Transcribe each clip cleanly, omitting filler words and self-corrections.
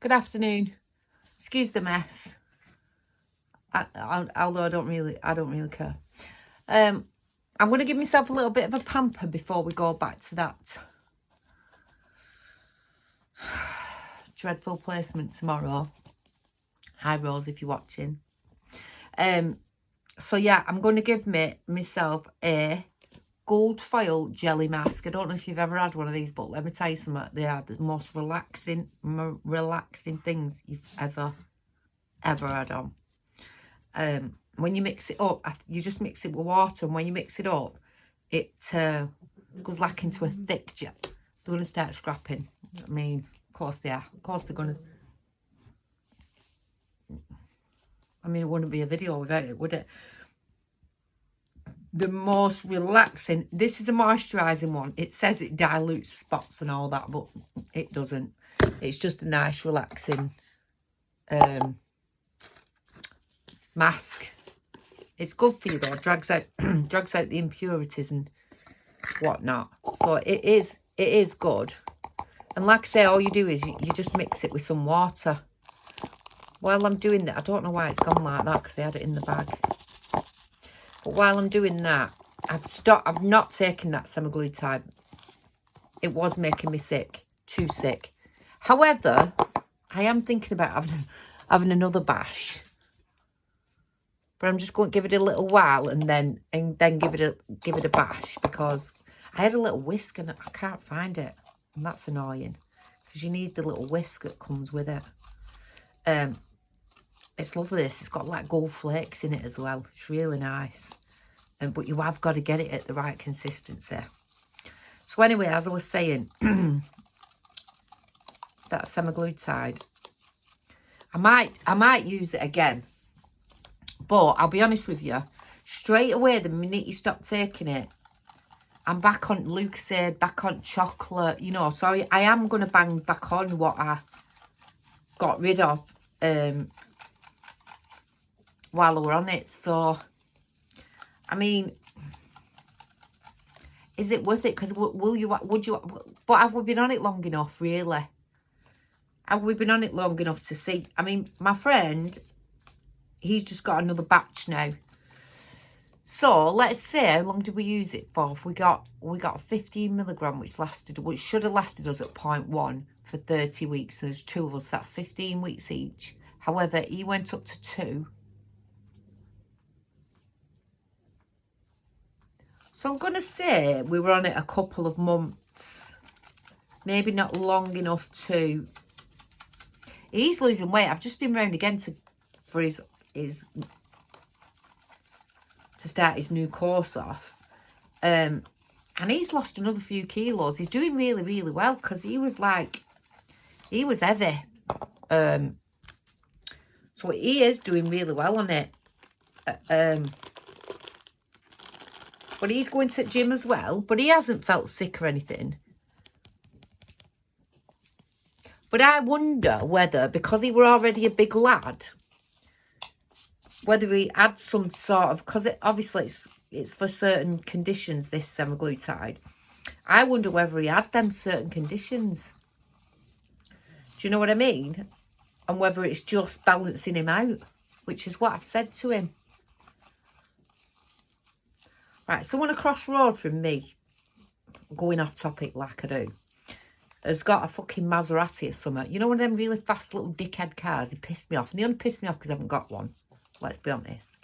Good afternoon. Excuse the mess. Although I don't really care. I'm going to give myself a little bit of a pamper before we go back to that dreadful placement tomorrow. Hi Rose, if you're watching. So yeah, I'm going to give myself a gold foil jelly mask. I don't know if you've ever had one of these, but let me tell you something. They are the most relaxing things you've ever had on. When you mix it up, you just mix it with water, and when you mix it up, it goes like into a thick gel. They're going to start scrapping. I mean, of course they are. Of course they're going to. I mean, it wouldn't be a video without it, would it? The most relaxing. This is a moisturising one. It says it dilutes spots and all that, but it doesn't. It's just a nice, relaxing mask. It's good for you though. Drags out the impurities and whatnot. So it is good. And like I say, all you do is you just mix it with some water. While I'm doing that, I don't know why it's gone like that because they had it in the bag. But while I'm doing that, I've not taken that semaglutide. It was making me sick, too sick. However, I am thinking about having another bash. But I'm just going to give it a little while and then give it a bash, because I had a little whisk and I can't find it, and that's annoying because you need the little whisk that comes with it. It's lovely. It's got like gold flakes in it as well. It's really nice. But you have got to get it at the right consistency. So anyway, as I was saying, that semaglutide, I might use it again. But I'll be honest with you, straight away, the minute you stop taking it, I'm back on Lucozade, back on chocolate, you know. So I am going to bang back on what I got rid of while we're on it. So, I mean, is it worth it? Because but have we been on it long enough, really? Have we been on it long enough to see? I mean, my friend, he's just got another batch now. So let's say, how long did we use it for? We got 15 milligram, which should have lasted us at 0.1 for 30 weeks. There's 2 of us. That's 15 weeks each. However, he went up to 2. So I'm going to say we were on it a couple of months. Maybe not long enough to... He's losing weight. I've just been round again to start his new course off. And he's lost another few kilos. He's doing really, really well, because he was heavy. So he is doing really well on it. But he's going to the gym as well. But he hasn't felt sick or anything. But I wonder whether, because he were already a big lad, whether he had some sort of, because obviously it's for certain conditions, this semaglutide. I wonder whether he had them certain conditions. Do you know what I mean? And whether it's just balancing him out, which is what I've said to him. Right, someone across road from me, going off topic like I do, has got a fucking Maserati or something. You know, one of them really fast little dickhead cars? They pissed me off. And they only pissed me off because I haven't got one. Let's be honest.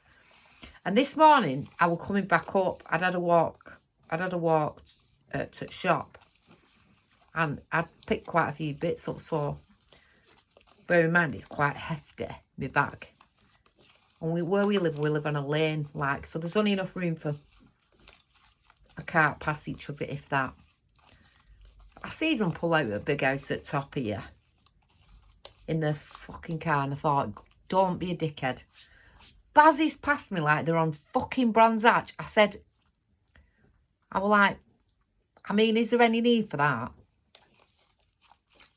And this morning, I was coming back up. I'd had a walk to the shop. And I'd picked quite a few bits up. So, bear in mind, it's quite hefty, my bag. And where we live on a lane. So there's only enough room for a car pass each other, if that. I see them pull out a big house at the top here. In the fucking car. And I thought, don't be a dickhead. Bazzies passed me like they're on fucking Brands Hatch. I was like, I mean, is there any need for that?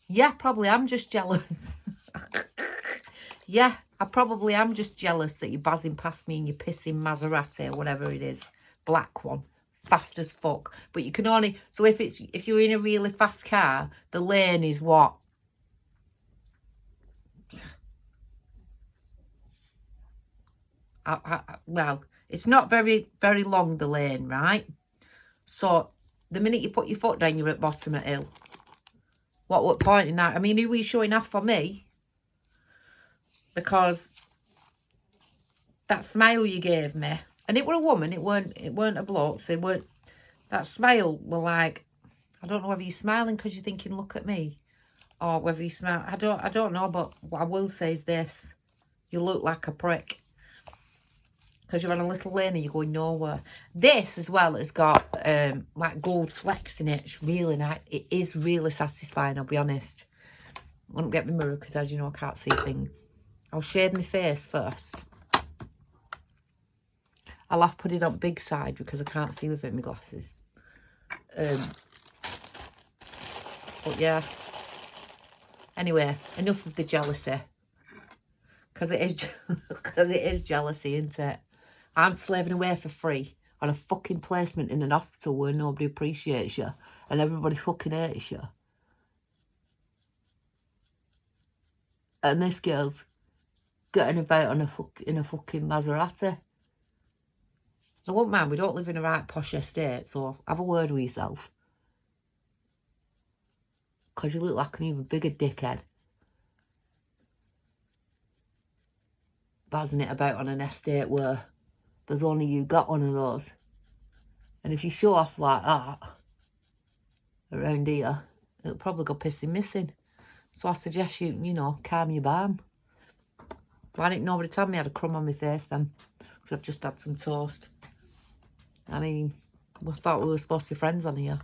Yeah, probably I'm just jealous. Yeah, I probably am just jealous that you're buzzing past me in your pissing Maserati or whatever it is. Black one. Fast as fuck. But you can only... So if you're in a really fast car, the lane is what? Well, it's not very, very long, the lane, right? So the minute you put your foot down, you're at bottom of hill. What point in that? I mean, who were you showing off for me? Because that smile you gave me, and it were a woman, it weren't a bloke, so it weren't, that smile were like, I don't know whether you're smiling because you're thinking, look at me, or whether you smile, I don't know, but what I will say is this, you look like a prick. Because you're on a little lane and you're going nowhere. This as well has got like gold flecks in it. It's really nice. It is really satisfying, I'll be honest. I wouldn't get my mirror because, as you know, I can't see things. I'll shave my face first. I'll have to put it on big side because I can't see with it in my glasses. But yeah. Anyway, enough of the jealousy. Because it is jealousy, isn't it? I'm slaving away for free on a fucking placement in an hospital where nobody appreciates you and everybody fucking hates you. And this girl's getting about in a fucking Maserati. I won't mind, we don't live in a right posh estate, so have a word with yourself. Because you look like an even bigger dickhead. Buzzing it about on an estate where there's only you got one of those. And if you show off like that around here, it'll probably go pissing missing. So I suggest you know, calm your balm. Why didn't nobody tell me I had a crumb on my face then? Because I've just had some toast. I mean, I thought we were supposed to be friends on here.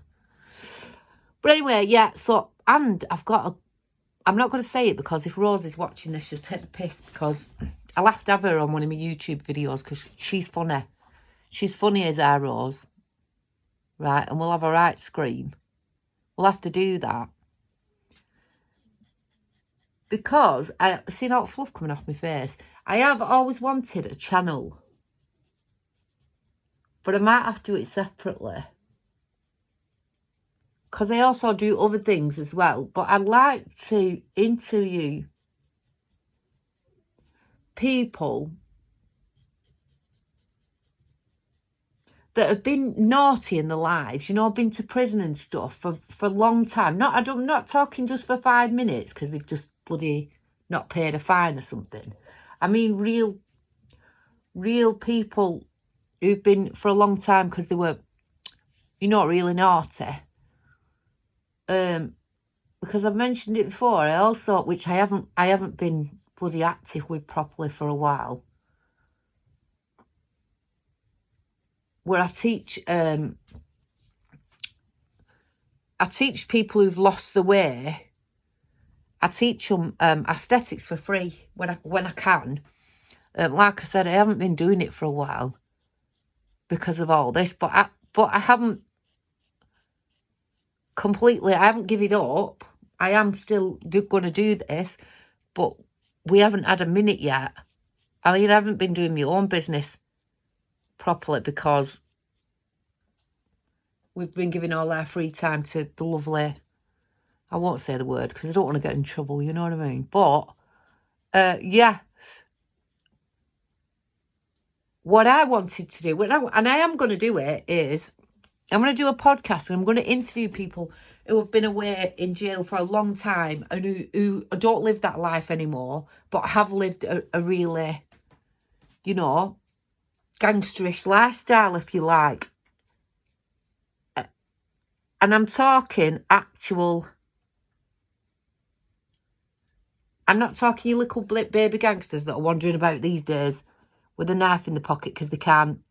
But anyway, yeah, so, and I've got a, I'm not going to say it because if Rose is watching this, she'll take the piss because I'll have to have her on one of my YouTube videos because she's funny. She's funny as our Rose. Right, and we'll have a right scream. We'll have to do that. Because, I see that fluff coming off my face. I have always wanted a channel. But I might have to do it separately. Because I also do other things as well. But I'd like to interview people that have been naughty in their lives, you know, been to prison and stuff for a long time. I'm not talking just for 5 minutes because they've just bloody not paid a fine or something. I mean real people who've been for a long time because they were, you know, really naughty. Because I've mentioned it before, I also, which I haven't been bloody active with properly for a while, where I teach people who've lost the way. I teach them aesthetics for free when I can. Like I said, I haven't been doing it for a while because of all this, but I haven't completely. I haven't given it up. I am still going to do this, but we haven't had a minute yet. I mean, I haven't been doing my own business properly because we've been giving all our free time to the lovely, I won't say the word because I don't want to get in trouble, you know what I mean? But, yeah. What I wanted to do, and I am going to do it, is I'm going to do a podcast and I'm going to interview people who have been away in jail for a long time and who don't live that life anymore, but have lived a really, you know, gangsterish lifestyle, if you like. And I'm talking actual, I'm not talking your little baby gangsters that are wandering about these days with a knife in the pocket because they can't,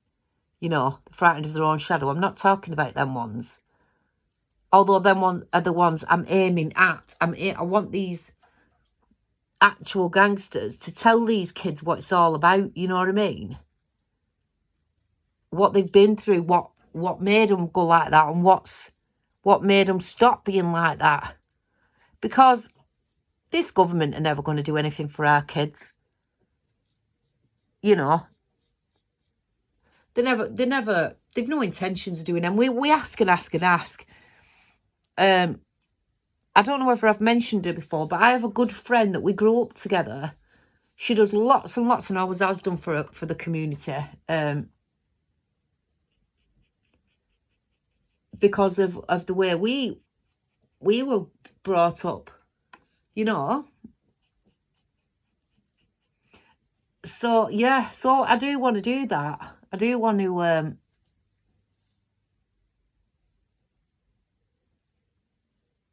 you know, frightened of their own shadow. I'm not talking about them ones. Although them ones are the ones I'm aiming at. I want these actual gangsters to tell these kids what it's all about, you know what I mean? What they've been through, what made them go like that, and what made them stop being like that. Because this government are never going to do anything for our kids. You know, they've no intentions of doing them. We ask and ask and ask. I don't know whether I've mentioned it before, but I have a good friend that we grew up together She does lots and lots, and always has done for the community. Because of the way we were brought up, you know. So yeah, so I do want to do that. I do want to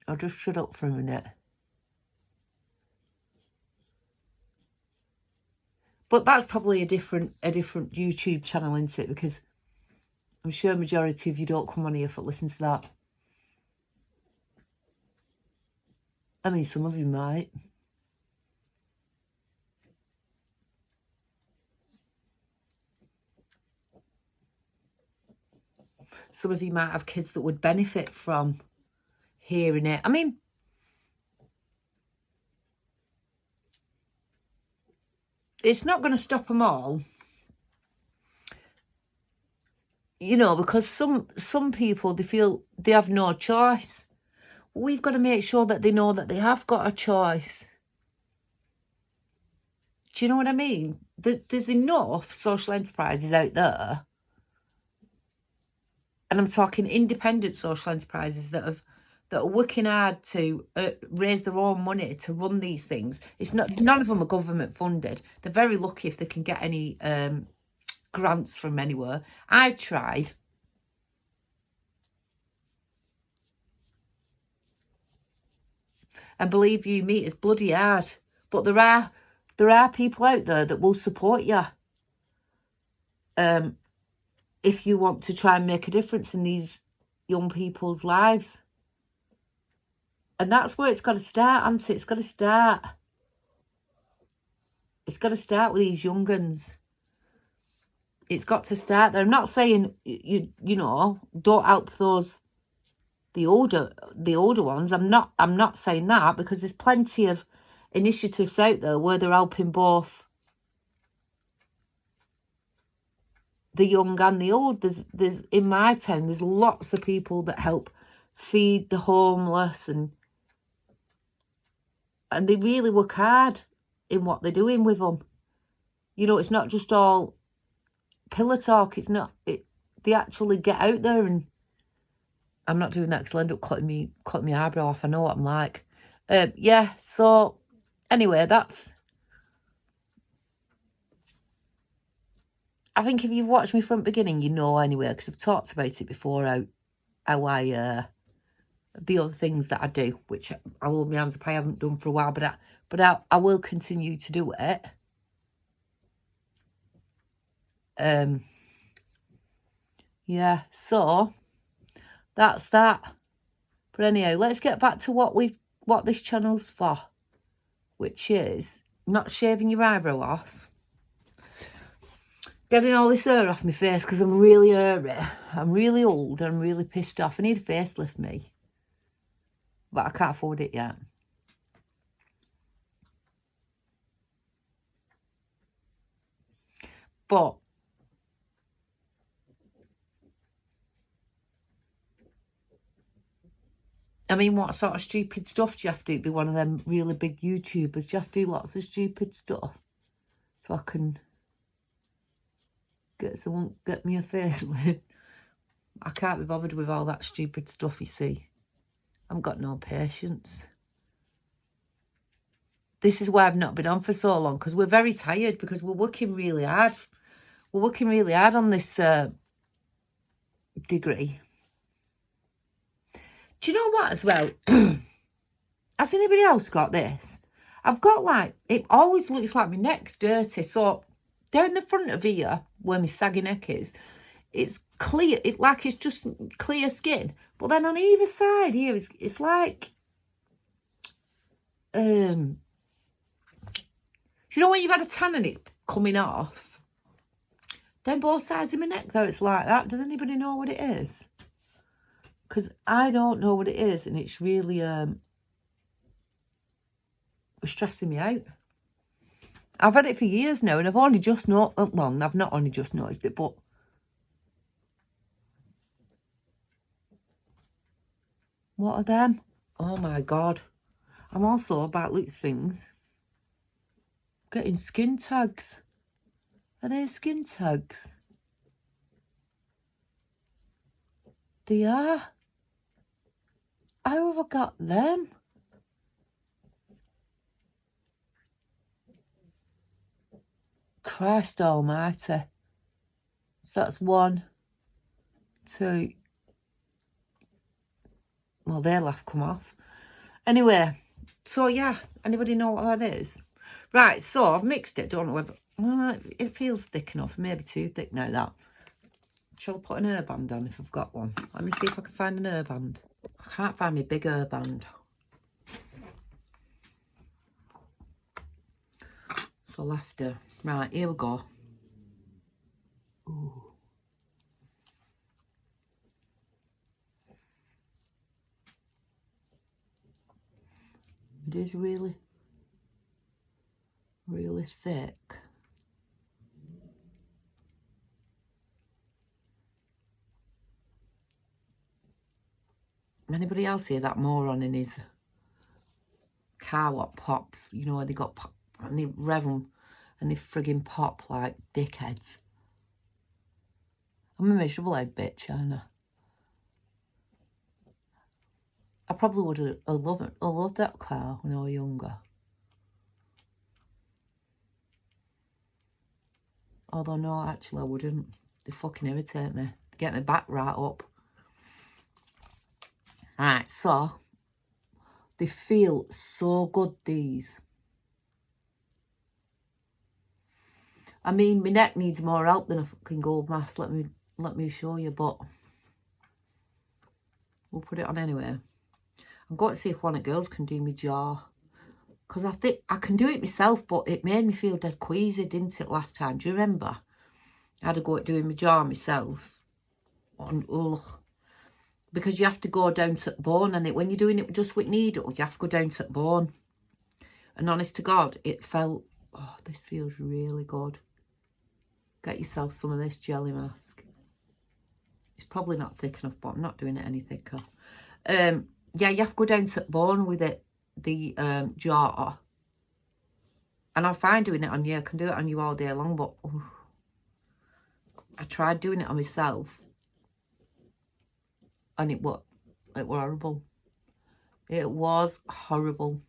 I'll just shut up for a minute. But that's probably a different YouTube channel, isn't it? Because I'm sure a majority of you don't come on here for listen to that. I mean, some of you might. Some of you might have kids that would benefit from hearing it. I mean, it's not going to stop them all, you know, because some people, they feel they have no choice. We've got to make sure that they know that they have got a choice. Do you know what I mean? There's enough social enterprises out there, and I'm talking independent social enterprises that are working hard to raise their own money to run these things. It's not, none of them are government funded. They're very lucky if they can get any grants from anywhere. I've tried. And believe you me, it's bloody hard. But there are people out there that will support you. If you want to try and make a difference in these young people's lives. And that's where it's got to start, hasn't it? It's got to start. It's got to start with these young uns. It's got to start there. I'm not saying you know, don't help the older ones. I'm not saying that, because there's plenty of initiatives out there where they're helping both the young and the old. There's in my town, there's lots of people that help feed the homeless, and they really work hard in what they're doing with them. You know, it's not just all pillar talk. It's not. They actually get out there, and I'm not doing that because I'll end up cutting my eyebrow off. I know what I'm like. Yeah. So anyway, that's. I think if you've watched me from the beginning, you know anyway, because I've talked about it before. How I the other things that I do, which I'll hold my hands up, I haven't done for a while, but I will continue to do it. Yeah, so that's that. But anyhow, let's get back to what this channel's for, which is not shaving your eyebrow off, getting all this hair off my face because I'm really hairy, I'm really old, I'm really pissed off. I need a facelift, me, but I can't afford it yet. But I mean, what sort of stupid stuff do you have to do? Be one of them really big YouTubers? Do you have to do lots of stupid stuff so I can get me a facelift? I can't be bothered with all that stupid stuff, you see. I've got no patience. This is why I've not been on for so long, because we're very tired, because we're working really hard. We're working really hard on this degree. Do you know what as well? Has anybody else got this? I've got like, it always looks like my neck's dirty. So down the front of here, where my saggy neck is, it's clear. It's like it's just clear skin. But then on either side here, it's like, you know when you've had a tan and it's coming off? Then both sides of my neck, though, it's like that. Does anybody know what it is? Because I don't know what it is, and it's really stressing me out. I've had it for years now, and I've only just well, I've not only just noticed it, but what are them? Oh my God. I'm also about loose things. Getting skin tags. Are they skin tags? They are. How have I got them? Christ almighty. So that's 1, 2. Well, they'll have come off. Anyway, so yeah, anybody know what that is? Right, so I've mixed it. Don't know whether... Well, it feels thick enough. Maybe too thick now, that. Shall I put an hairband on if I've got one? Let me see if I can find an hairband. I can't find my big hairband. So I'll have to... Right, here we go. Ooh. It is really, really thick. Anybody else hear that moron in his car what pops? You know, they got pop and they rev them and they frigging pop like dickheads. I'm a miserable head bitch, aren't I? I probably would have loved that car when I was younger. Although, no, actually, I wouldn't. They fucking irritate me. They get my back right up. Right, so, they feel so good, these. I mean, my neck needs more help than a fucking gold mask. Let me show you, but we'll put it on anyway. I'm going to see if one of the girls can do my jaw. Because I think I can do it myself, but it made me feel dead queasy, didn't it, last time? Do you remember? I had to go at doing my jaw myself. And, ugh. Because you have to go down to the bone, and when you're doing it just with needle, you have to go down to the bone. And honest to God, it felt, oh, this feels really good. Get yourself some of this jelly mask. It's probably not thick enough, but I'm not doing it any thicker. Yeah, you have to go down to the bone with it, the jaw. And I'm fine doing it on you. I can do it on you all day long, but I tried doing it on myself. And it was horrible. It was horrible.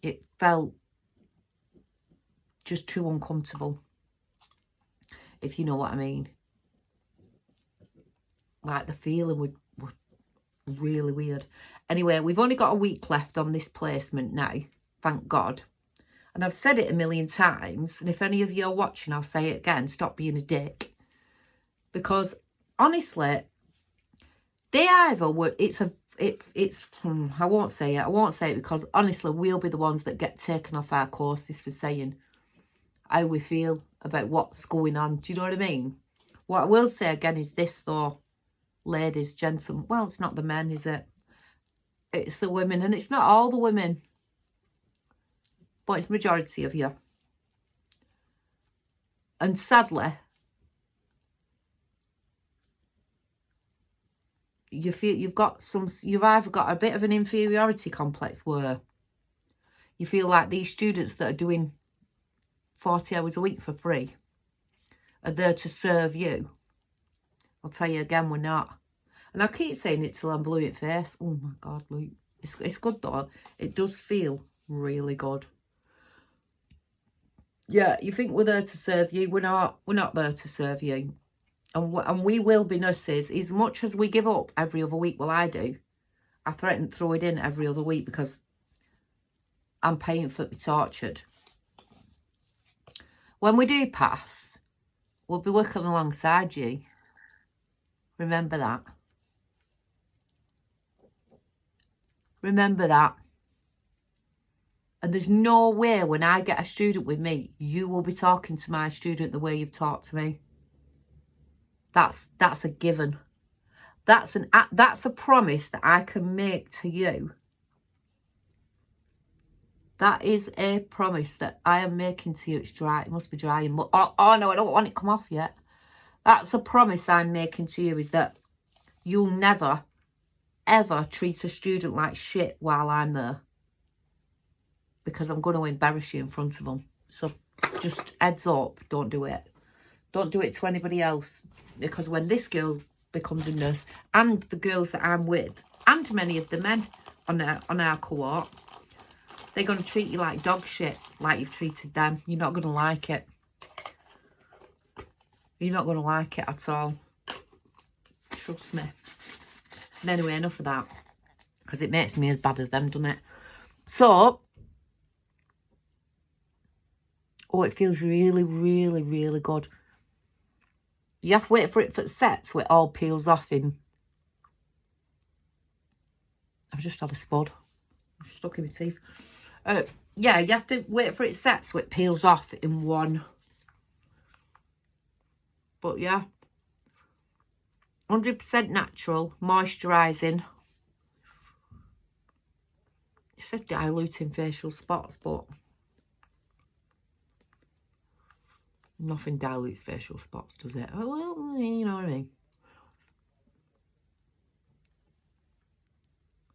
It felt just too uncomfortable, if you know what I mean. Like, the feeling was really weird. Anyway, we've only got a week left on this placement now, thank God. And I've said it a million times, and if any of you are watching, I'll say it again, stop being a dick. Because, honestly, they either were, I won't say it because, honestly, we'll be the ones that get taken off our courses for saying how we feel about what's going on. Do you know what I mean? What I will say again is this, though, ladies, gentlemen. Well, it's not the men, is it? It's the women, and it's not all the women, but it's majority of you. And sadly, you feel you've either got a bit of an inferiority complex where you feel like these students that are doing 40 hours a week for free are there to serve you. I'll tell you again, we're not. And I keep saying it till I'm blue in the face. Oh my God, Luke. It's good though. It does feel really good. Yeah, you think we're there to serve you. We're not there to serve you. And we will be nurses. As much as we give up every other week, well, I do. I threaten to throw it in every other week because I'm paying for it to be tortured. When we do pass, we'll be working alongside you. Remember that. Remember that. And there's no way when I get a student with me, you will be talking to my student the way you've talked to me. That's a given. That's a promise that I can make to you. That is a promise that I am making to you. It's dry. It must be drying. But oh no, I don't want it to come off yet. That's a promise I'm making to you, is that you'll never, ever treat a student like shit while I'm there. because I'm going to embarrass you in front of them. So just heads up, don't do it. Don't do it to anybody else, because when this girl becomes a nurse, and the girls that I'm with, and many of the men on our cohort, they're going to treat you like dog shit, like you've treated them. You're not going to like it. You're not going to like it at all. Trust me. And anyway, enough of that, because it makes me as bad as them, doesn't it? So, oh, it feels really, really, really good. You have to wait for it to set so it all peels off in... I've just had a spud. I'm stuck in my teeth. Yeah, you have to wait for it set so it peels off in one. But yeah. 100% natural, moisturising. It says diluting facial spots, but... nothing dilutes facial spots, does it? Oh, well, you know what I mean.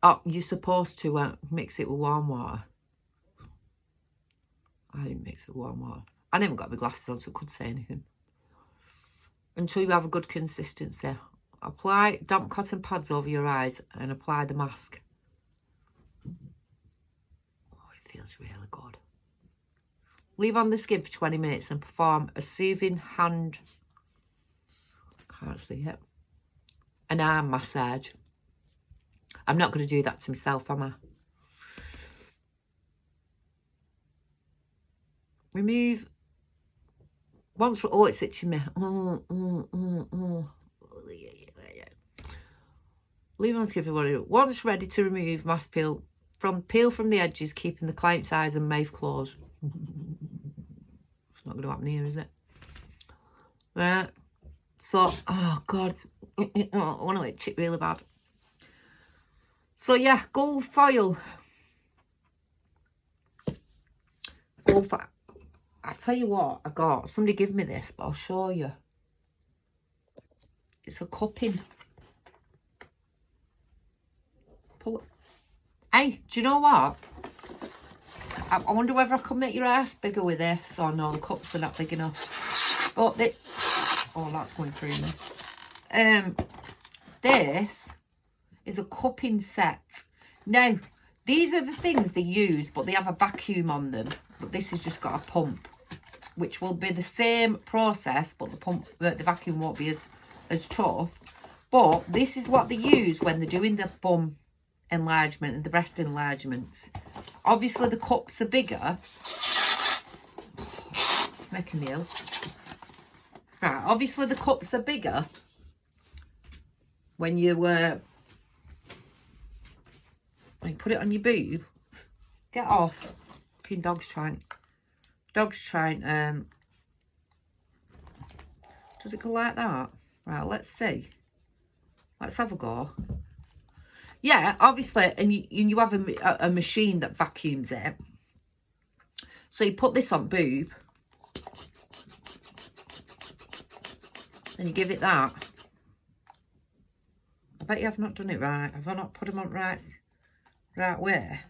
Oh, you're supposed to mix it with warm water. I didn't mix it with warm water. I never got my glasses on, so I couldn't say anything. Until you have a good consistency. Apply damp cotton pads over your eyes and apply the mask. Oh, it feels really good. Leave on the skin for 20 minutes and perform a soothing hand... can't see it. An arm massage. I'm not going to do that to myself, am I? Remove... once... oh, it's itching me. Leave on skin for 1 minute. Once ready to remove, mask peel from the edges, keeping the client's eyes and mouth closed. It's not going to happen here, is it? Right. So, oh, God. I want to itch it really bad. So, yeah, gold foil. Gold foil. I'll tell you what I got. Somebody give me this, but I'll show you. It's a cupping. Pull it. Hey, do you know what? I wonder whether I can make your ass bigger with this. Or no, the cups are not big enough. But oh, that's going through me. This is a cupping set. Now, these are the things they use, but they have a vacuum on them. But this has just got a pump, which will be the same process, but the vacuum won't be as tough. But this is what they use when they're doing the bum enlargement and the breast enlargements. Obviously, the cups are bigger. Let's make a nail. Right, obviously the cups are bigger when you put it on your boob. Get off. Fucking dog's trying. Does it go like that? Right, let's see. Let's have a go. Yeah, obviously, and you have a machine that vacuums it. So you put this on boob. And you give it that. I bet you have not done it right. Have I not put them on right way?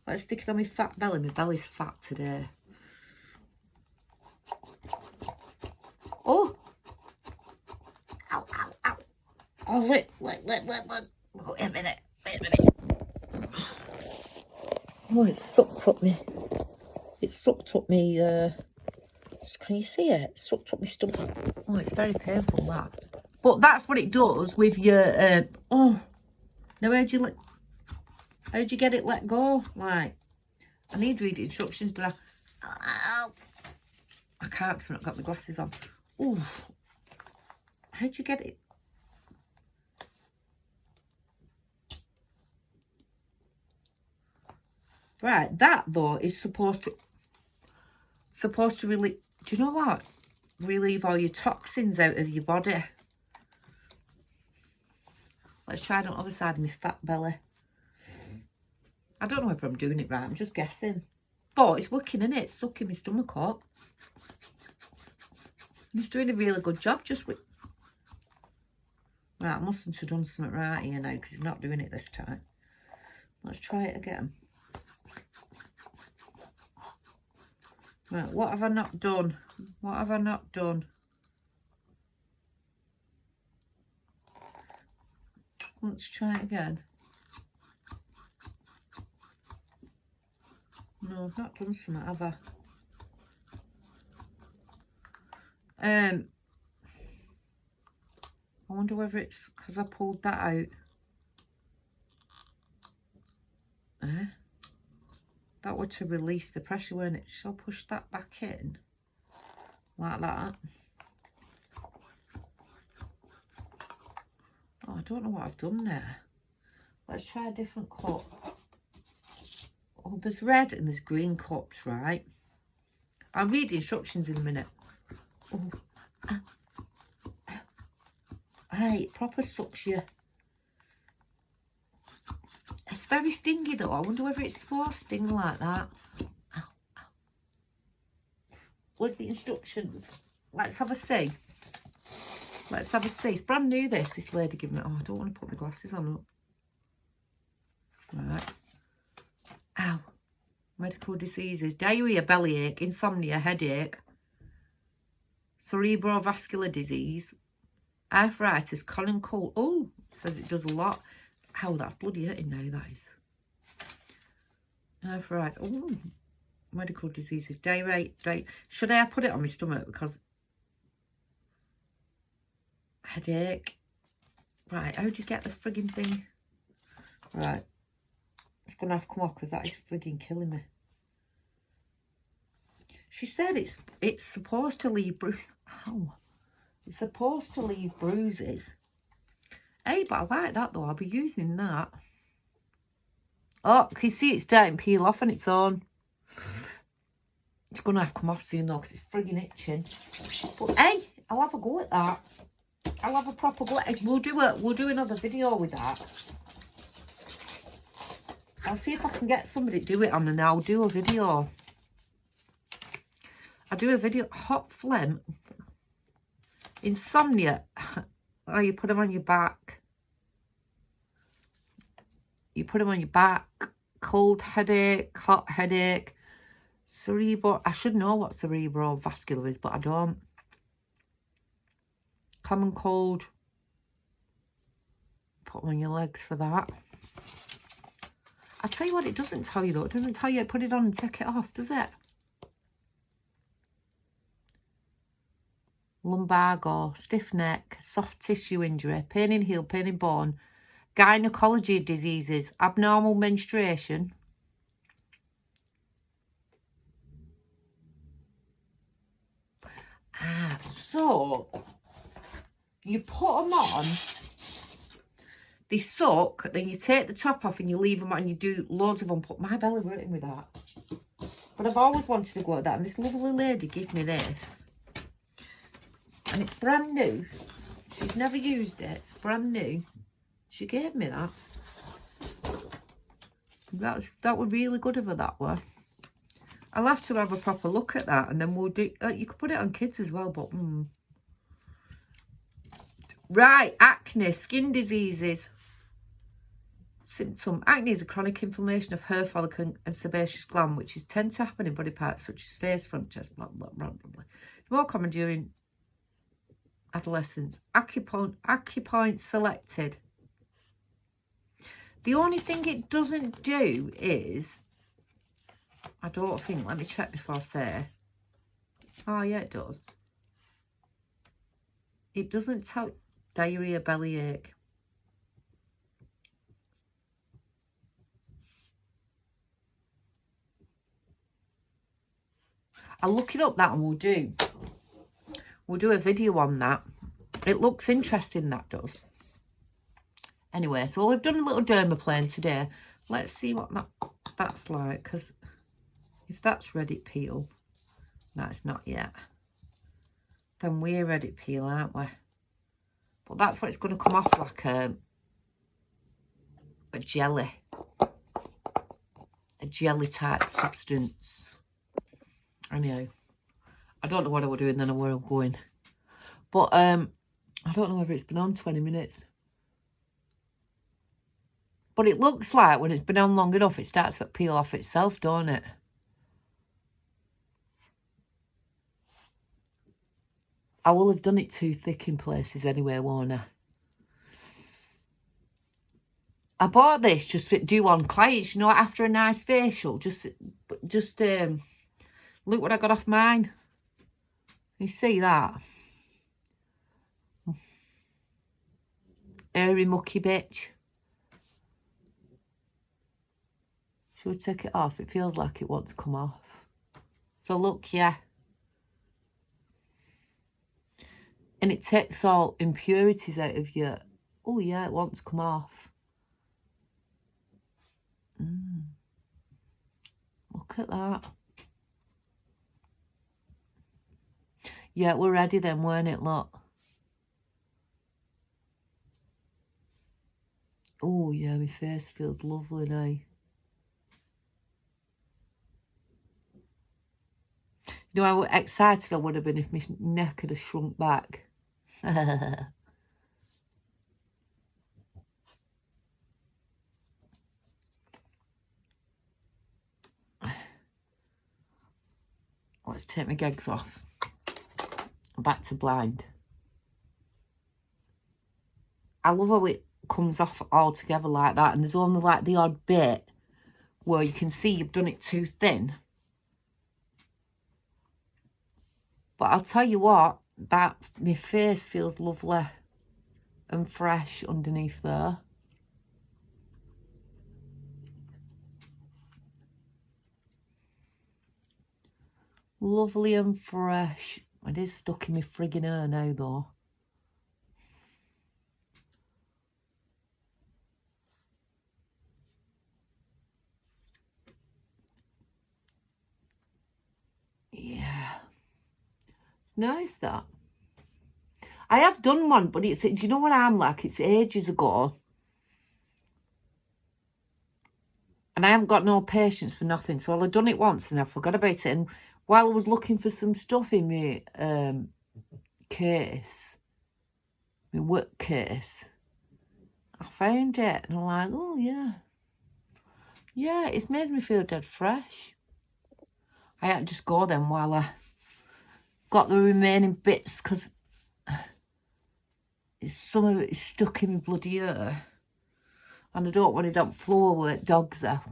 Let's stick it on my fat belly. My belly's fat today. Oh! Ow, ow, ow. Oh, wait. Wait a minute. Oh, it's sucked up me. It's sucked up me, can you see it? It's sucked up my stomach. Oh, it's very painful, that. But that's what it does with your, oh. Now, how'd you get it let go? Like, I need to read instructions, do I? I can't because I've not got my glasses on. Oh. How'd you get it? Right, that, though, is supposed to really... do you know what? Relieve all your toxins out of your body. Let's try it on the other side of my fat belly. I don't know if I'm doing it right. I'm just guessing. But it's working, isn't it? It's sucking my stomach up. He's doing a really good job just with... Right, I mustn't have done something right here now because he's not doing it this time. Let's try it again. Right, what have I not done? What have I not done? Let's try it again. No, I've not done something, have I? I wonder whether it's because I pulled that out. That were to release the pressure, weren't it? So push that back in like that. Oh, I don't know what I've done there. Let's try a different cup. Oh, there's red and there's green cups, right? I'll read the instructions in a minute. Oh, hey, it proper sucks you. It's very stingy though. I wonder whether it's supposed to sting like that. Ow, ow. Where's the instructions? Let's have a see. Let's have a see. It's brand new, this lady giving it. Oh, I don't want to put my glasses on. Right. Ow. Medical diseases. Diarrhea, bellyache, insomnia, headache, cerebrovascular disease, arthritis, common cold. Oh, it says it does a lot. Ow, that's bloody hurting now, that is. Arthritis. Oh, medical diseases. Diarrhea. Should I put it on my stomach? Because headache. Right, how do you get the frigging thing? Right. It's going to have to come off because that is frigging killing me. She said it's supposed to leave bruises. Ow. It's supposed to leave bruises. Hey, but I like that though. I'll be using that. Oh, can you see it's starting to peel off on its own? It's going to have to come off soon though because it's frigging itching. But hey, I'll have a go at that. I'll have a proper go at it. We'll do another video with that. I'll see if I can get somebody to do it on and I'll do a video. I'll do a video. Hot phlegm. Insomnia. Oh, you put them on your back. You put them on your back. Cold headache, hot headache. I should know what cerebrovascular is, but I don't. Common cold. Put them on your legs for that. I'll tell you what it doesn't tell you though. It doesn't tell you put it on and take it off, does it? Lumbago, stiff neck, soft tissue injury, pain in heel, pain in bone, gynecology diseases, abnormal menstruation. So you put them on. They suck, then you take the top off and you leave them on and you do loads of them. Put my belly hurting with that. But I've always wanted to go at that. And this lovely lady gave me this. And it's brand new. She's never used it. It's brand new. She gave me that. That was really good of her, that were. I'll have to have a proper look at that. And then we'll do... you could put it on kids as well, but... Right, acne, skin diseases. Symptom. Acne is a chronic inflammation of hair follicle and sebaceous gland, which is tend to happen in body parts such as face, front, chest, blah, blah, blah, blah, blah. It's more common during adolescence. Acupoint selected. The only thing it doesn't do is... I don't think... Let me check before I say. Oh, yeah, it does. It doesn't tell... Diarrhea, bellyache. I'll look it up, that, and we'll do a video on that. It looks interesting, that does. Anyway, so we've done a little dermaplane today. Let's see what that's like, because if that's ready to peel, no, it's not yet. Then we're ready to peel, aren't we? But that's what it's going to come off like a jelly. A jelly type substance. Anyhow, I don't know what I was doing then or where I'm going. But I don't know whether it's been on 20 minutes. But it looks like when it's been on long enough, it starts to peel off itself, don't it? I will have done it too thick in places anyway, won't I? I bought this just to do on clients, you know, after a nice facial. Just look what I got off mine. You see that? Hairy mucky bitch. Should we take it off? It feels like it wants to come off. So look, yeah. And it takes all impurities out of you. Oh yeah, it wants to come off. Look at that. Yeah, we're ready then, weren't it, look? Oh yeah, my face feels lovely now. You know how excited I would have been if my neck had shrunk back. Let's take my gags off. Back to blind. I love how it comes off all together like that, and there's only like the odd bit where you can see you've done it too thin. But I'll tell you what, that my face feels lovely and fresh underneath there. Lovely and fresh. It is stuck in my friggin' hair now though. Yeah. It's nice that. I have done one, but it's, do you know what I'm like? It's ages ago. And I haven't got no patience for nothing. So I've done it once and I forgot about it. And while I was looking for some stuff in my case, my work case, I found it. And I'm like, oh, yeah. Yeah, it's made me feel dead fresh. I had to just go then while I got the remaining bits because some of it is stuck in my bloody ear. And I don't want it on the floor where dogs are.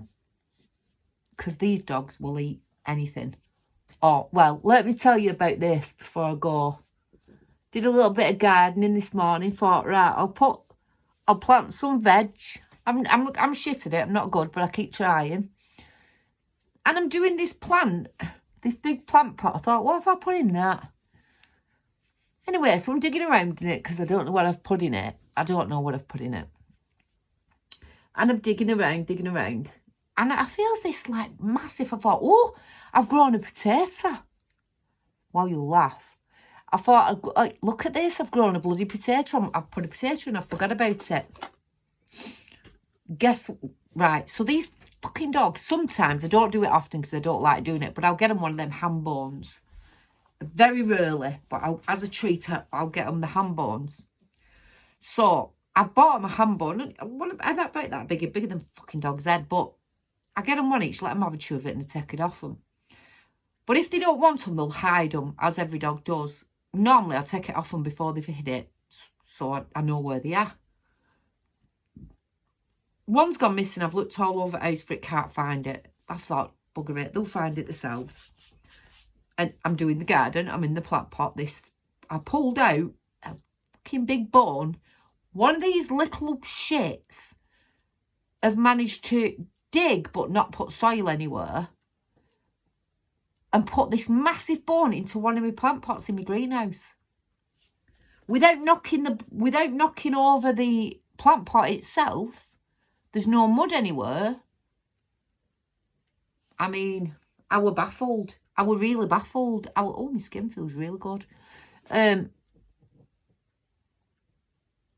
Because these dogs will eat anything. Oh, well, let me tell you about this before I go. Did a little bit of gardening this morning. Thought, right, I'll plant some veg. I'm shit at it. I'm not good, but I keep trying. And I'm doing this plant, this big plant pot. I thought, what have I put in that? Anyway, so I'm digging around in it because I don't know what I've put in it. I don't know what I've put in it. And I'm digging around. And I feel this like massive. I thought, oh, I've grown a potato. Well, you'll laugh. I thought, look at this. I've grown a bloody potato. I've put a potato in. I forgot about it. Right. So these fucking dogs, sometimes, I don't do it often because I don't like doing it, but I'll get them one of them ham bones. Very rarely, but as a treat, I'll get them the ham bones. So I bought them a ham bone. I don't about that bigger than fucking dog's head, but I get them one each, let them have a chew of it and I take it off them. But if they don't want them, they'll hide them, as every dog does. Normally, I take it off them before they've hid it, so I know where they are. One's gone missing. I've looked all over the house for it, can't find it. I thought, bugger it, they'll find it themselves. And I'm doing the garden. I'm in the plant pot. I pulled out a fucking big bone. One of these little shits have managed to dig but not put soil anywhere and put this massive bone into one of my plant pots in my greenhouse without knocking over the plant pot itself. There's no mud anywhere. I mean, I were baffled. I were really baffled. Oh, my skin feels really good. It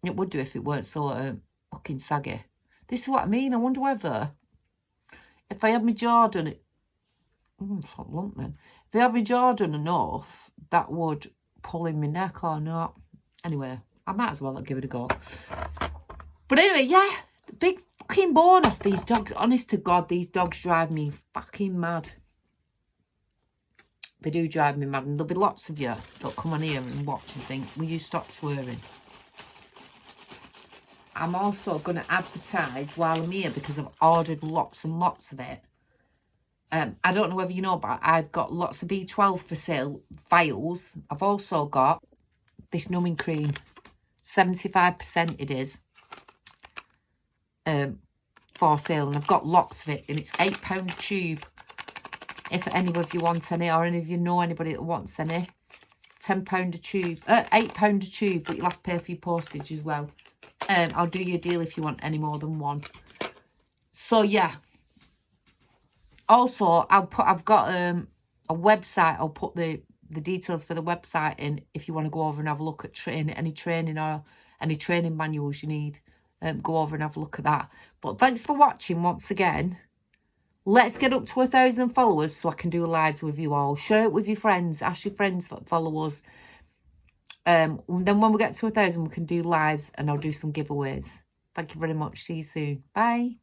would do if it weren't so fucking saggy. This is what I mean. I wonder whether if I had my jaw done it. It's not lump then. If I had my jaw done enough, that would pull in my neck or not. Anyway, I might as well give it a go. But anyway, yeah, the big fucking bone off these dogs. Honest to God, these dogs drive me fucking mad. They do drive me mad. And there'll be lots of you that'll come on here and watch and think, will you stop swearing? I'm also going to advertise while I'm here because I've ordered lots and lots of it. I don't know whether you know, but I've got lots of B12 for sale, vials. I've also got this numbing cream. 75% it is. For sale. And I've got lots of it. And it's £8 a tube. If any of you want any, or any of you know anybody that wants any. £10 a tube. £8 a tube, but you'll have to pay for your postage as well. I'll do you a deal if you want any more than one. So yeah. Also, I've got a website. I'll put the details for the website in if you want to go over and have a look at any training or any training manuals you need. Go over and have a look at that. But thanks for watching once again. Let's get up to 1,000 followers so I can do lives with you all. Share it with your friends. Ask your friends to follow us. Then when we get to 1,000, we can do lives and I'll do some giveaways. Thank you very much. See you soon. Bye.